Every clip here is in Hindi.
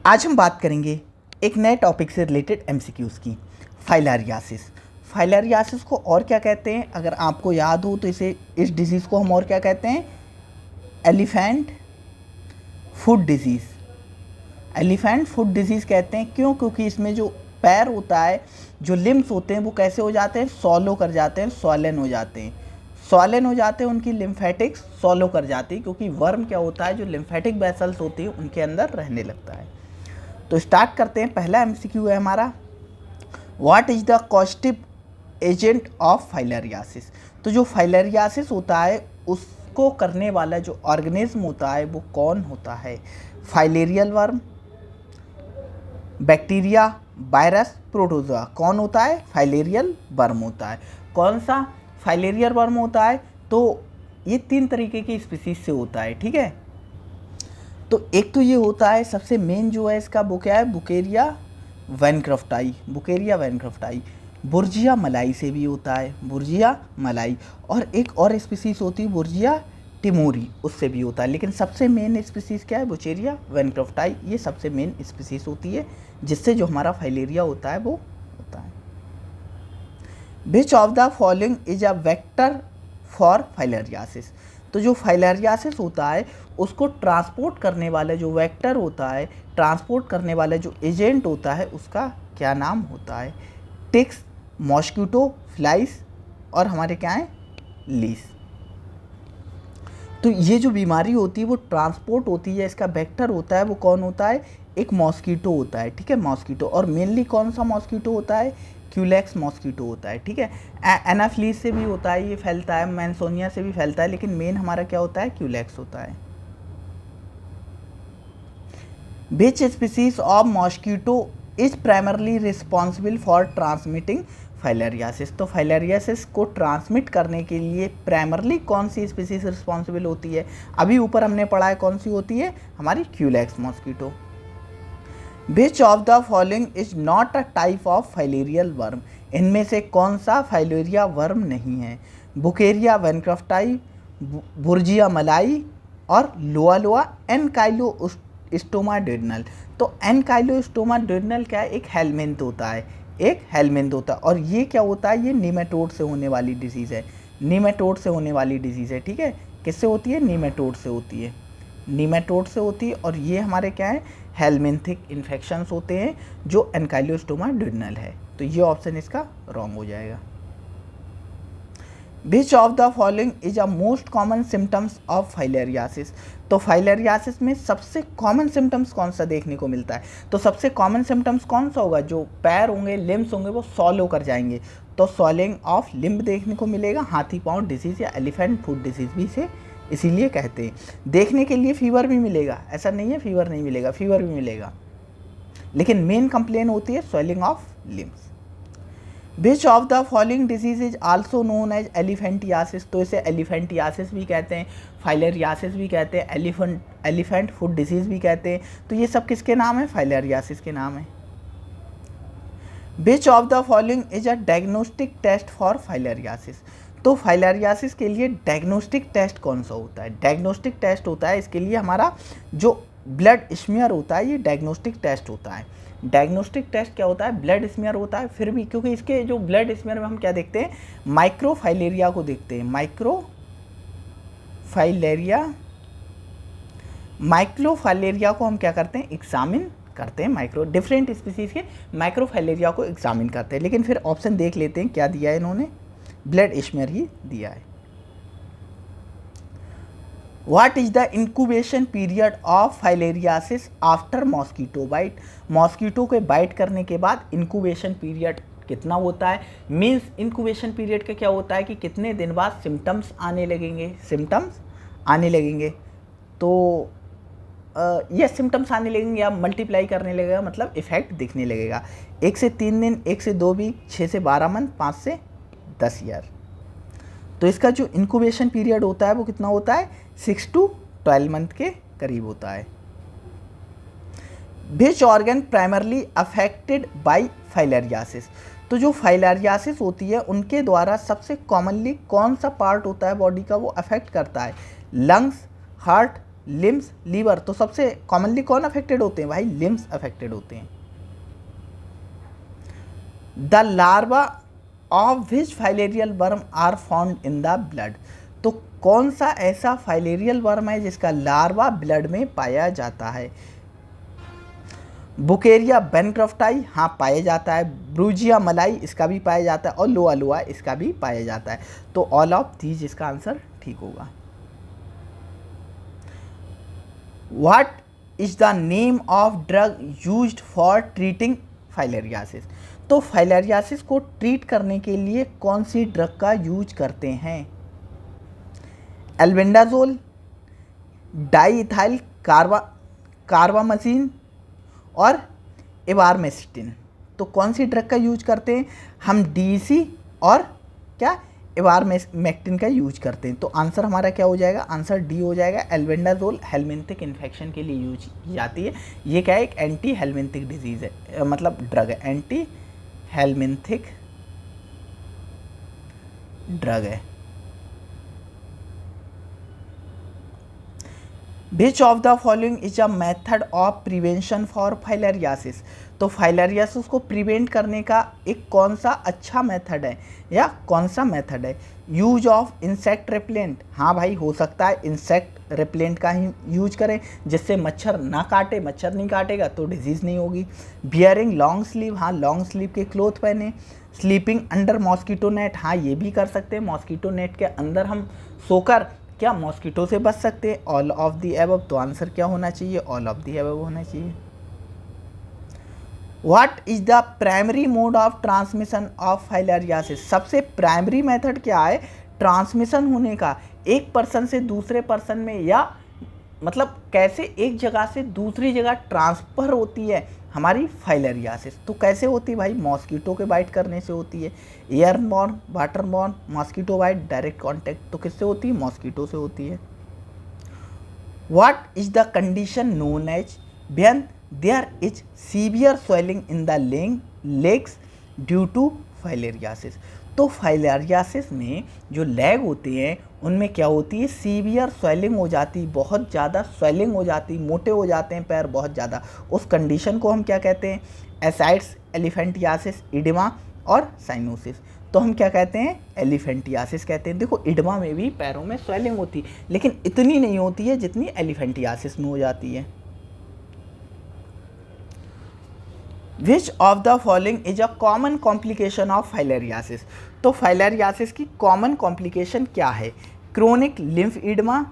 आज हम बात करेंगे एक नए टॉपिक से रिलेटेड एमसीक्यूज़ की, फाइलेरियासिस। फाइलेरियासिस को और क्या कहते हैं, अगर आपको याद हो तो इस डिजीज़ को हम और क्या कहते हैं, elephant foot disease. Elephant foot disease कहते हैं क्यों? क्योंकि इसमें जो पैर होता है, जो लिम्स होते हैं वो कैसे हो जाते हैं, सॉलो कर जाते हैं, स्वॉलन हो जाते हैं। स्वॉलन हो जाते हैं, उनकी लिम्फेटिक्स सॉलो कर जाती है, क्योंकि वर्म क्या होता है, जो लिम्फेटिक वेसल्स होती है उनके अंदर रहने लगता है। तो स्टार्ट करते हैं। पहला एमसीक्यू है हमारा, what is the causative agent of filariasis. तो जो फाइलेरियासिस होता है उसको करने वाला जो ऑर्गेनिज्म होता है वो कौन होता है? Filarial worm, bacteria, virus, protozoa. कौन होता है? फाइलेरियल वर्म होता है। कौन सा फाइलेरियल वर्म होता है? तो ये 3 तरीके की स्पीसीज से होता है, ठीक है। तो एक तो ये होता है, सबसे मेन जो है इसका वो क्या है, बुकेरिया वैनक्रफ्टाई। बुकेरिया वैनक्रफ्टाई बुर्जिया मलाई से भी होता है, बुर्जिया मलाई। और एक और स्पीसीज होती है बुर्जिया टिमोरी, उससे भी होता है। लेकिन सबसे मेन स्पीसीज क्या है, बुकेरिया वैनक्रफ्टाई। ये सबसे मेन स्पीसीज होती है जिससे जो हमारा फाइलेरिया होता है वो होता है। Which of the following is a vector for filariasis. तो जो फाइलेरियासिस होता है उसको ट्रांसपोर्ट करने वाला जो वेक्टर होता है, ट्रांसपोर्ट करने वाला जो एजेंट होता है, उसका क्या नाम होता है? टिक्स, मॉस्किटो, फ्लाइस और हमारे क्या हैं, लीस। तो ये जो बीमारी होती है वो ट्रांसपोर्ट होती है, इसका वेक्टर होता है वो कौन होता है? एक मॉस्किटो होता है, ठीक है, मॉस्किटो। और मेनली कौन सा मॉस्किटो होता है? क्यूलेक्स मॉस्किटो होता है, ठीक है। एनाफ्लीस से भी होता है, ये फैलता है, मैंसोनिया से भी फैलता है, लेकिन मेन हमारा क्या होता है, क्यूलेक्स होता है। Which species of mosquito is primarily responsible for transmitting filariasis. तो फाइलेरियासिस को ट्रांसमिट करने के लिए प्राइमरली कौन सी स्पीसीज रिस्पॉन्सिबल होती है? अभी ऊपर हमने पढ़ा है कौन सी होती है, हमारी Culex mosquito. Which of the following is not a type of filarial worm. इनमें से कौन सा फाइलेरिया वर्म नहीं है? बुकेरिया वैनक्रफ्टाई, बुर्जिया मलाई और लोआ एनकाइलोस्टोमाडेड्रल। तो एनकाइलोस्टोमाडेड्रल क्या है, एक हेलमिंथ होता है, एक हेलमिंथ होता है। और ये क्या होता है, ये नीमेटोड से होने वाली डिजीज़ है, नीमेटोड से होने वाली डिजीज़ है, ठीक है। किससे होती है? नीमेटोड से होती है, नीमेटोड से होती है। और ये हमारे क्या है, हेलमिंथिक इन्फेक्शंस होते हैं जो एनकाइलोस्टोमाडेड्रल है। तो ये ऑप्शन इसका रॉन्ग हो जाएगा। विच of the following is a most common symptoms of filariasis. तो फाइलेरियासिस में सबसे कॉमन सिम्टम्स कौन सा देखने को मिलता है? तो सबसे कॉमन सिम्टम्स कौन सा होगा? जो पैर होंगे, लिम्स होंगे, वो सॉलो कर जाएंगे, तो सॉलिंग ऑफ लिम्ब देखने को मिलेगा। हाथी पाँव डिजीज़ या एलिफेंट फुट डिजीज़ भी से इसीलिए कहते हैं। देखने के लिए फीवर भी मिलेगा, ऐसा नहीं है फीवर नहीं मिलेगा, फीवर भी मिलेगा, लेकिन मेन कंप्लेन होती है swelling of limbs. Which of the following disease is also known as elephantiasis. तो इसे एलिफेंटियासिस भी कहते हैं, फाइलेरियासिस भी कहते हैं, एलिफेंट फुट डिजीज़ भी कहते हैं। तो ये सब किसके नाम है? फाइलेरियासिस के नाम है। Which of the following is a diagnostic test for filariasis. तो फाइलेरियासिस के लिए डायग्नोस्टिक टेस्ट कौन सा होता है? डायग्नोस्टिक टेस्ट होता है इसके लिए हमारा जो ब्लड स्मीयर होता है, ये डायग्नोस्टिक टेस्ट होता है। डायग्नोस्टिक टेस्ट क्या होता है? ब्लड स्मीयर होता है। फिर भी क्योंकि इसके जो ब्लड स्मीयर में हम क्या देखते हैं, माइक्रोफाइलेरिया को देखते हैं, माइक्रोफाइलेरिया को हम क्या करते हैं, एग्जामिन करते हैं। डिफरेंट स्पीसीज के माइक्रोफाइलेरिया को एग्जामिन करते हैं। लेकिन फिर ऑप्शन देख लेते हैं क्या दिया है इन्होंने, ब्लड स्मीयर ही दिया है। What is the incubation period of filariasis after mosquito bite? Mosquito के बाइट करने के बाद इंक्यूबेशन पीरियड कितना होता है? मीन्स इंक्यूबेशन पीरियड का क्या होता है कि कितने दिन बाद सिम्टम्स आने लगेंगे। तो ये सिम्टम्स आने लगेंगे या मल्टीप्लाई करने लगेगा, मतलब इफेक्ट दिखने लगेगा। 1 से 3 दिन, 1 से 2 वीक, 6 से 12 मंथ, 5 से 10 ईयर। तो इसका जो इंक्यूबेशन पीरियड होता है वो कितना होता है? 6 to 12 मंथ के करीब होता है। Which organ primarily affected by filariasis. तो जो फाइलेरियासिस होती है उनके द्वारा सबसे कॉमनली कौन सा पार्ट होता है बॉडी का वो अफेक्ट करता है? Lungs, heart, limbs, liver. तो सबसे कॉमनली कौन अफेक्टेड होते हैं भाई? लिम्स अफेक्टेड होते हैं। The larva of which filarial worm are found in the blood. तो कौन सा ऐसा फाइलेरियल वर्म है जिसका लार्वा ब्लड में पाया जाता है? बुकेरिया बैनक्रफ्टाई, हाँ पाया जाता है। ब्रूजिया मलाई, इसका भी पाया जाता है। और लोआ लोआ, इसका भी पाया जाता है। तो ऑल ऑफ दीज इसका आंसर ठीक होगा। What is the name of drug used for treating filariasis. तो फाइलेरियासिस को ट्रीट करने के लिए कौन सी ड्रग का यूज करते हैं? एल्बेंडाजोल, डाइइथाइल कार्बामजीन और इबारमेक्टिन। तो कौन सी ड्रग का यूज करते हैं हम? डीसी और क्या इबारमेक्टिन का यूज करते हैं। तो आंसर हमारा क्या हो जाएगा? आंसर डी हो जाएगा। एल्बेंडाजोल हेलमिंथिक इन्फेक्शन के लिए यूज की जाती है। ये क्या है? एक एंटी हेलमिंथिक डिजीज है, मतलब ड्रग है, एंटी हेलमिंथिक ड्रग है। Which of the following is a method of prevention for filariasis. तो फाइलेरियासिस को प्रिवेंट करने का एक कौन सा अच्छा मेथड है या कौन सा मेथड है? यूज ऑफ इंसेक्ट रेपेलेंट, हाँ भाई हो सकता है इंसेक्ट रेपेलेंट का ही यूज करें जिससे मच्छर ना काटे, मच्छर नहीं काटेगा तो डिजीज़ नहीं होगी। बियरिंग लॉन्ग स्लीव, हाँ लॉन्ग स्लीव के क्लोथ पहने। स्लीपिंग अंडर मॉस्किटो नेट, हाँ ये भी कर सकते हैं, मॉस्किटो नेट के अंदर हम सोकर क्या मॉस्किटो से बच सकते हैं। All of the above. तो आंसर क्या होना चाहिए? ऑल ऑफ दी एबव होना चाहिए। What is the primary mode of transmission of filariasis. सबसे प्राइमरी मेथड क्या है ट्रांसमिशन होने का? एक पर्सन से दूसरे पर्सन में, या मतलब कैसे एक जगह से दूसरी जगह ट्रांसफर होती है हमारी फाइलेरियासिस। तो कैसे होती है भाई? मॉस्किटो के बाइट करने से होती है। Airborne, waterborne, mosquito bite, direct contact. तो किससे होती है? मॉस्किटो से होती है। What is the condition known as when there is severe swelling in the legs due to filariasis. तो फाइलेरियासिस में जो लेग होते हैं उनमें क्या होती है? सीवियर स्वेलिंग हो जाती, बहुत ज़्यादा स्वेलिंग हो जाती, मोटे हो जाते हैं पैर बहुत ज़्यादा। उस कंडीशन को हम क्या कहते हैं? एसाइड्स एलिफेंटियासिस, इडिमा और साइनोसिस। तो हम क्या कहते हैं? एलिफेंटियासिस कहते हैं। देखो इडिमा में भी पैरों में स्वेलिंग होती लेकिन इतनी नहीं होती है जितनी एलिफेंटियासिस में हो जाती है। Which of the following is a common complication of filariasis. तो फाइलेरियासिस की कॉमन कॉम्प्लिकेशन क्या है? Chronic lymphoedema,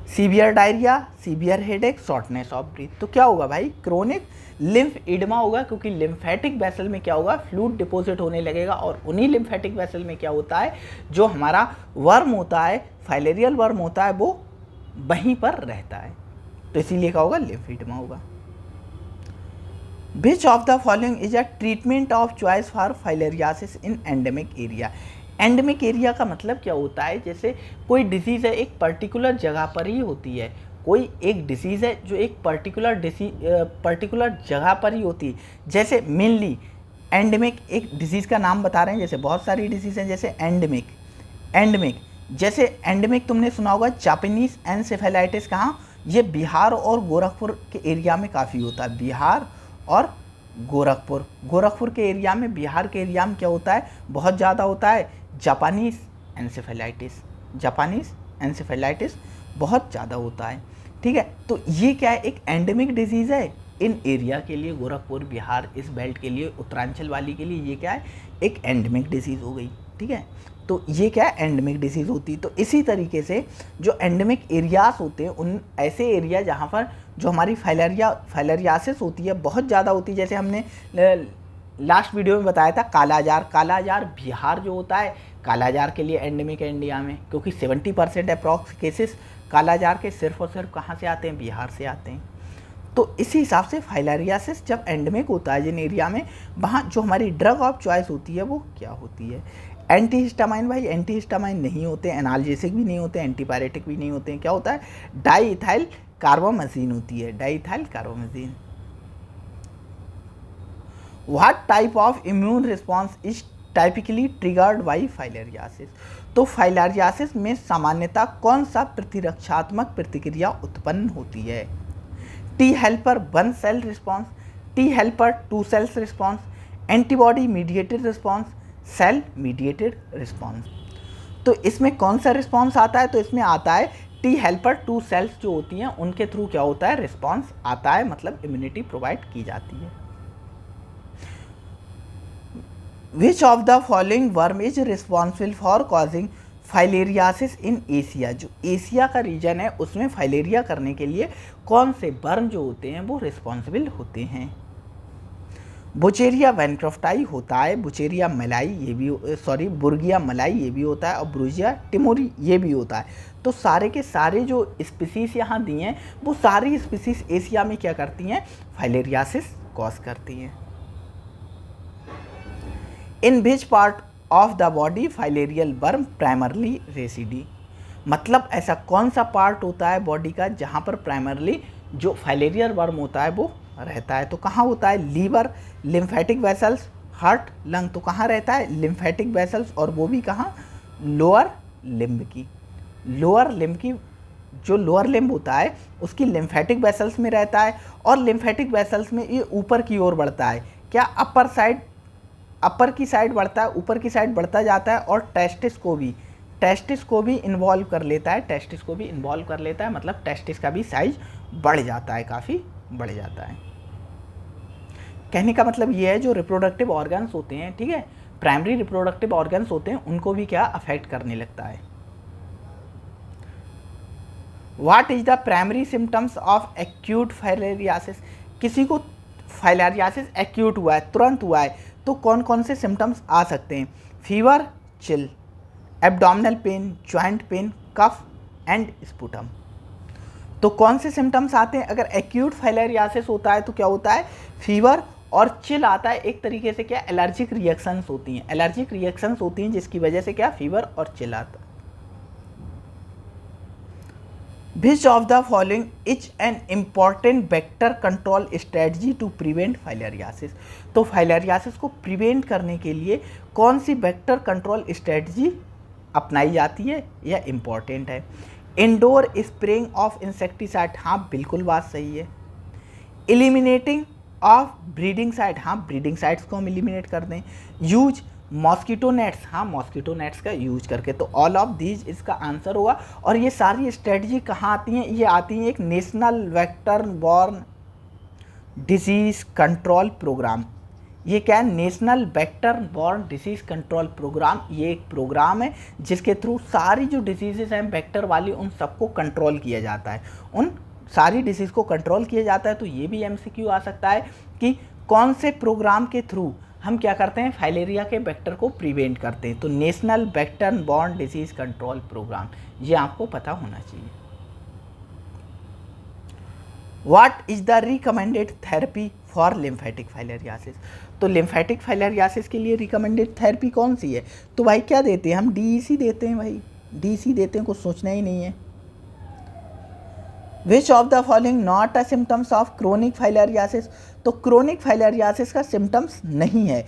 severe diarrhoea, severe headache, shortness of breath. तो क्या होगा भाई? क्रोनिक लिम्फ इडमा होगा, क्योंकि लिम्फेटिक वेसल में क्या होगा? फ्लूइड डिपॉजिट होने लगेगा और उन्हीं लिम्फेटिक वेसल में क्या होता है? जो हमारा वर्म होता है, फाइलेरियल वर्म होता है, वो वहीं पर रहता है। तो इसीलिए क्या होगा? लिम्फ इडमा होगा। Which of the following is a treatment of choice for filariasis in endemic area? Endemic area का मतलब क्या होता है? जैसे कोई डिसीज़ है एक पर्टिकुलर जगह पर ही होती है, कोई एक डिसीज़ है जो एक पर्टिकुलर जगह पर ही होती है। जैसे मेनली एंडेमिक एक डिसीज़ का नाम बता रहे हैं, जैसे बहुत सारी डिसीज़ हैं, जैसे एंडेमिक जैसे एंडेमिक तुमने सुना होगा जापानीज एनसेफेलाइटिस। कहाँ? ये बिहार और गोरखपुर के एरिया में काफ़ी होता है। बिहार और गोरखपुर के एरिया में, बिहार के एरिया में क्या होता है? बहुत ज़्यादा होता है जापानीज एनसेफेलाइटिस बहुत ज़्यादा होता है। ठीक है, तो ये क्या है? एक एंडेमिक डिजीज़ है इन एरिया के लिए, गोरखपुर बिहार इस बेल्ट के लिए, उत्तरांचल वाली के लिए ये क्या है? एक एंडेमिक डिजीज़ हो गई। ठीक है, तो ये क्या है? एंडेमिक डिसीज़ होती है। तो इसी तरीके से जो एंडेमिक एरियाज होते हैं, उन ऐसे एरिया जहाँ पर जो हमारी फाइलेरियासिस होती है बहुत ज़्यादा होती है। जैसे हमने लास्ट वीडियो में बताया था कालाजार बिहार जो होता है, कालाजार के लिए एंडेमिक है इंडिया में, क्योंकि 70% अप्रॉक्स केसेस कालाजार के सिर्फ और सिर्फ कहाँ से आते हैं? बिहार से आते हैं। तो इसी हिसाब से फाइलेरियासिस जब एंडेमिक होता है जिन एरिया में, वहाँ जो हमारी ड्रग ऑफ चॉइस होती है वो क्या होती है? एंटीहिस्टामाइन। भाई एंटीहिस्टामाइन नहीं होते, एनाल्जेसिक भी नहीं होते, एंटीपायरेटिक भी नहीं होते हैं। क्या होता है? डाइइथाइल कार्बामेजिन होती है, diethylcarbamazine. What type of immune response is typically triggered by filariasis. तो फाइलेरियासिस में सामान्यतः कौन सा प्रतिरक्षात्मक प्रतिक्रिया उत्पन्न होती है? T helper 1 cell response, T helper 2 cells response, antibody mediated response, cell mediated response. तो इसमें कौन सा रिस्पॉन्स आता है? तो इसमें आता है टी हेल्पर 2 सेल्स जो होती हैं उनके थ्रू क्या होता है, रिस्पॉन्स आता है, मतलब इम्यूनिटी प्रोवाइड की जाती है। Which of the following worm is responsible for causing filariasis in Asia? जो एशिया का रीजन है उसमें फाइलेरिया करने के लिए कौन से वर्म जो होते हैं वो रिस्पॉन्सिबल होते हैं? बुचेरिया वैनक्रॉफ्टाई होता है, बुचेरिया मलाई ये भी बुर्गिया मलाई ये भी होता है, और ब्रूजिया टिमोरी ये भी होता है। तो सारे के सारे जो स्पीसीज यहाँ दिए हैं वो सारी स्पीसीज एशिया में क्या करती हैं, फाइलेरियासिस कॉज करती हैं। In which part of the body filarial worm primarily reside? मतलब ऐसा कौन सा पार्ट होता है बॉडी का जहाँ पर प्राइमरली जो फाइलेरियल वर्म होता है वो रहता है? तो कहाँ होता है? Liver, lymphatic vessels, heart, lung. तो कहाँ रहता है? लिम्फेटिक वेसल्स, और वो भी कहाँ? लोअर लिम्ब की। लोअर लिम्ब की जो लोअर लिम्ब होता है उसकी लिम्फेटिक वेसल्स में रहता है, और लिम्फेटिक वेसल्स में ये ऊपर की ओर बढ़ता है। क्या? अपर की साइड बढ़ता है, ऊपर की साइड बढ़ता जाता है, और टेस्टिस को भी इन्वॉल्व कर लेता है, मतलब टेस्टिस का भी साइज बढ़ जाता है, काफ़ी बढ़ जाता है। कहने का मतलब ये है जो रिप्रोडक्टिव ऑर्गन्स होते हैं, ठीक है, प्राइमरी रिप्रोडक्टिव ऑर्गन्स होते हैं, उनको भी क्या अफेक्ट करने लगता है। What is the primary symptoms of acute filariasis? किसी को फाइलेरियासिस एक्यूट हुआ है, तुरंत हुआ है, तो कौन कौन से सिम्टम्स आ सकते हैं? Fever, chill, abdominal pain, joint pain, cough and sputum. तो कौन से सिम्टम्स आते हैं? अगर एक्यूट फाइलेरियासिस होता है तो क्या होता है? फीवर और चिल आता है। एक तरीके से क्या एलर्जिक रिएक्शंस होती हैं, जिसकी वजह से क्या फीवर और चिल आता है। Which of the following is an important vector control strategy to prevent filariasis? तो फाइलेरियासिस को प्रिवेंट करने के लिए कौन सी वेक्टर कंट्रोल स्ट्रेटजी अपनाई जाती है या इम्पॉर्टेंट है? इंडोर स्प्रेइंग ऑफ इंसेक्टिसाइड, हाँ बिल्कुल बात सही है। एलिमिनेटिंग ऑफ ब्रीडिंग साइट, हाँ ब्रीडिंग साइट्स को हम एलिमिनेट कर दें। यूज मॉस्किटो नेट्स, हाँ मॉस्किटो नेट्स का यूज करके। तो ऑल ऑफ दीज इसका आंसर होगा। और ये सारी स्ट्रेटजी कहाँ आती हैं? ये आती हैं एक national vector borne disease control programme. ये क्या है? National vector borne disease control programme. ये एक प्रोग्राम है जिसके थ्रू सारी जो डिजीज़ेज हैं वेक्टर वाली उन सबको कंट्रोल किया जाता है, उन सारी डिजीज़ को कंट्रोल किया जाता है। तो ये भी एमसीक्यू आ सकता है कि कौन से प्रोग्राम के थ्रू हम क्या करते हैं, फाइलेरिया के वेक्टर को प्रिवेंट करते हैं। तो national vector borne disease control programme, ये आपको पता होना चाहिए। What is the recommended therapy for lymphatic filariasis? तो लिम्फेटिक फाइलेरियासिस के लिए रिकमेंडेड थेरेपी कौन सी है? तो भाई क्या देते हैं हम? डीईसी देते हैं भाई, डीईसी देते हैं, कुछ सोचना ही नहीं है। Which of the following not a symptoms of chronic filariasis? तो क्रोनिक फाइलेरियासिस का सिम्टम्स नहीं है।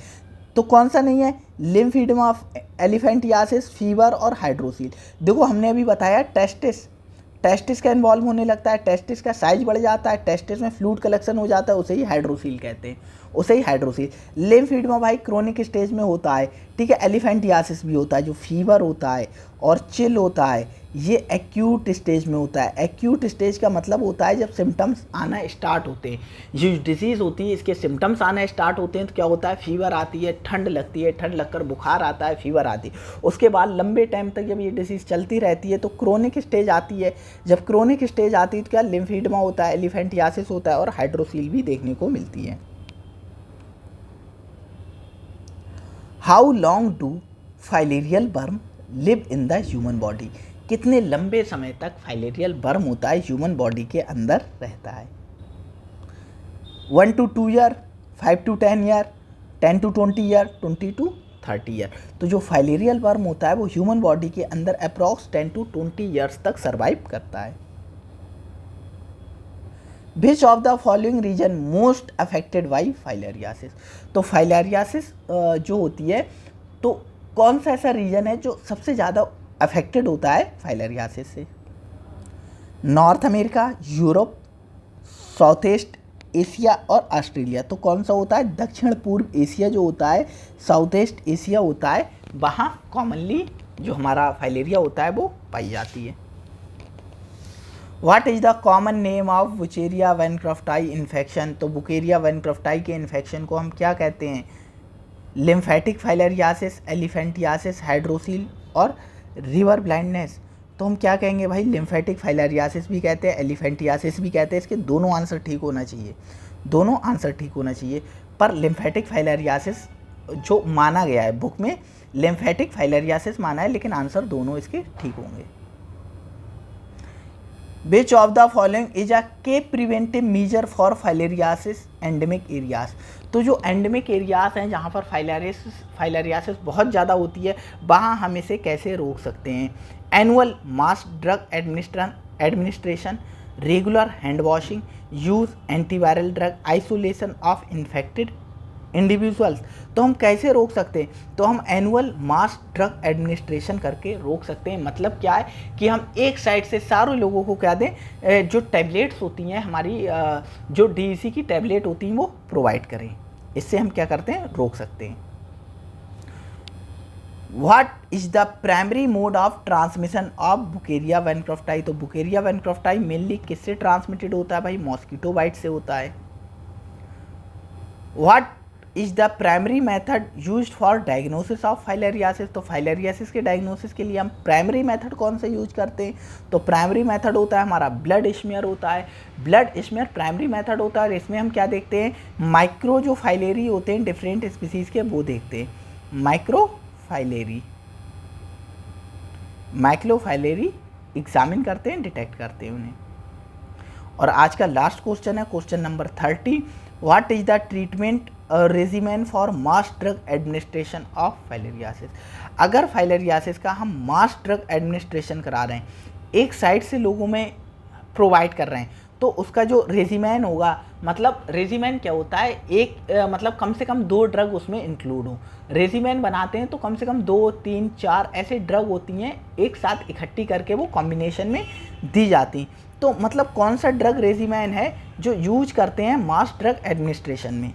तो कौन सा नहीं है? लिम्फीडिमा ऑफ एलिफेंटियासिस, फीवर और हाइड्रोसील। देखो हमने अभी बताया टेस्टिस का इन्वॉल्व होने लगता है, टेस्टिस का साइज बढ़ जाता है, टेस्टिस में फ्लूइड कलेक्शन हो जाता है, उसे ही हाइड्रोसील कहते हैं, उसे ही हाइड्रोसील। लिम्फीडिमा भाई क्रोनिक स्टेज में होता है, ठीक है। एलिफेंटियासिस भी होता है, जो फीवर होता है और चिल होता है, ये एक्यूट स्टेज में होता है। एक्यूट स्टेज का मतलब होता है जब सिम्टम्स आना स्टार्ट होते हैं। ये डिजीज़ होती है इसके सिम्टम्स आना स्टार्ट होते हैं तो क्या होता है? फीवर आती है, ठंड लगती है, ठंड लगकर बुखार आता है, फीवर आती है। उसके बाद लंबे टाइम तक जब ये डिजीज़ चलती रहती है तो क्रोनिक स्टेज आती है। जब क्रोनिक स्टेज आती है तो क्या लिम्फीडिमा होता है, एलिफेंटियासिस होता है और हाइड्रोसील भी देखने को मिलती है। How long do filarial worm live in the human body? कितने लंबे समय तक फाइलेरियल वर्म होता है ह्यूमन बॉडी के अंदर रहता है? 1 to 2 year, 5 to 10 year, 10 to 20 year, 20 to 30 year. तो जो फाइलेरियल वर्म होता है वो ह्यूमन बॉडी के अंदर अप्रॉक्स 10 to 20 ईयर्स तक सर्वाइव करता है। Which of the following region most affected by filariasis? तो फाइलेरियासिस जो होती है तो कौन सा ऐसा रीजन है जो सबसे ज़्यादा अफेक्टेड होता है फाइलेरियासिस से? North America, Europe, south east Asia और ऑस्ट्रेलिया। तो कौन सा होता है? दक्षिण पूर्व एशिया जो होता है, साउथ ईस्ट एशिया होता है, वहाँ कॉमनली जो हमारा फाइलेरिया होता है वो पाई जाती है। What is the common name of Wuchereria bancrofti infection? तो बुकेरिया वैनक्रॉफ्टाई के इन्फेक्शन को हम क्या कहते हैं? लिम्फेटिक फाइलेरियासिस, एलिफेंटियासिस, हाइड्रोसील और रिवर ब्लाइंडनेस। तो हम क्या कहेंगे भाई? लिम्फेटिक फाइलेरियासिस भी कहते हैं, एलिफेंटियासिस भी कहते हैं। इसके दोनों आंसर ठीक होना चाहिए, दोनों आंसर ठीक होना चाहिए। पर लिम्फेटिक फाइलेरियासिस जो माना गया है बुक में, लिम्फेटिक फाइलेरियासिस माना है, लेकिन आंसर दोनों इसके ठीक होंगे। Which of the following is a key preventive measure for filariasis endemic areas? तो जो एंडेमिक एरियाज हैं जहाँ पर फाइलेरियासिस बहुत ज़्यादा होती है, वहाँ हम इसे कैसे रोक सकते हैं? Annual mass drug administration, regular hand washing, use antiviral drug, isolation of infected individuals. तो हम कैसे रोक सकते हैं? तो हम एनुअल मास ड्रग एडमिनिस्ट्रेशन करके रोक सकते हैं। मतलब क्या है कि हम एक साइड से सारे लोगों को क्या दें, जो टैबलेट्स होती हैं हमारी, जो डीईसी की टैबलेट होती हैं वो प्रोवाइड करें। इससे हम क्या करते हैं? रोक सकते हैं। What is the primary mode of transmission of बुकेरिया वैनक्रॉफ्टाई? तो बुकेरिया वैनक्रॉफ्टाई मेनली किससे ट्रांसमिटेड होता है भाई? मॉस्किटो बाइट से होता है। What is the primary method used for diagnosis of filariasis? तो फाइलेरियासिस के डायग्नोसिस के लिए हम प्राइमरी मेथड कौन सा यूज करते हैं? तो प्राइमरी मेथड होता है हमारा ब्लड स्मीयर होता है। ब्लड स्मीयर प्राइमरी मेथड होता है और इसमें हम क्या देखते हैं? माइक्रो जो फाइलेरी होते हैं डिफरेंट स्पीसीज के, वो देखते हैं। माइक्रोफाइलेरी एग्जामिन करते हैं, डिटेक्ट करते हैं उन्हें। और आज का लास्ट क्वेश्चन है question number 30। What is the treatment regimen for mass drug administration of filariasis? अगर फाइलेरियासिस का हम मास ड्रग एडमिनिस्ट्रेशन करा रहे हैं, एक साइड से लोगों में प्रोवाइड कर रहे हैं, तो उसका जो रेजिमेन होगा, मतलब रेजिमेन क्या होता है? एक मतलब कम से कम 2 ड्रग उसमें इंक्लूड हो। रेजिमेन बनाते हैं तो कम से कम 2, 3, 4 ऐसे ड्रग होती हैं, एक साथ इकट्ठी करके वो कॉम्बिनेशन में दी जाती। तो मतलब कौन सा ड्रग रेजिमेन है जो यूज करते हैं मास ड्रग एडमिनिस्ट्रेशन में?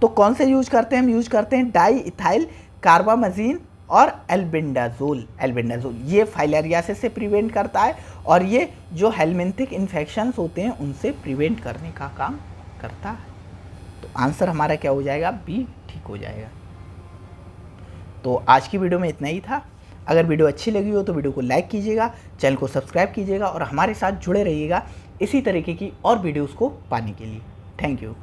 तो कौन से यूज करते हैं? हम यूज करते हैं डाई इथाइल कार्बामाजिन और एल्बेंडाजोल। ये फाइलेरियासिस से प्रिवेंट करता है और ये जो हेलमिंथिक इन्फेक्शंस होते हैं उनसे प्रिवेंट करने का काम करता है। तो आंसर हमारा क्या हो जाएगा? बी ठीक हो जाएगा। तो आज की वीडियो में इतना ही था। अगर वीडियो अच्छी लगी हो तो वीडियो को लाइक कीजिएगा, चैनल को सब्सक्राइब कीजिएगा और हमारे साथ जुड़े रहिएगा इसी तरीके की और वीडियोस को पाने के लिए। Thank you.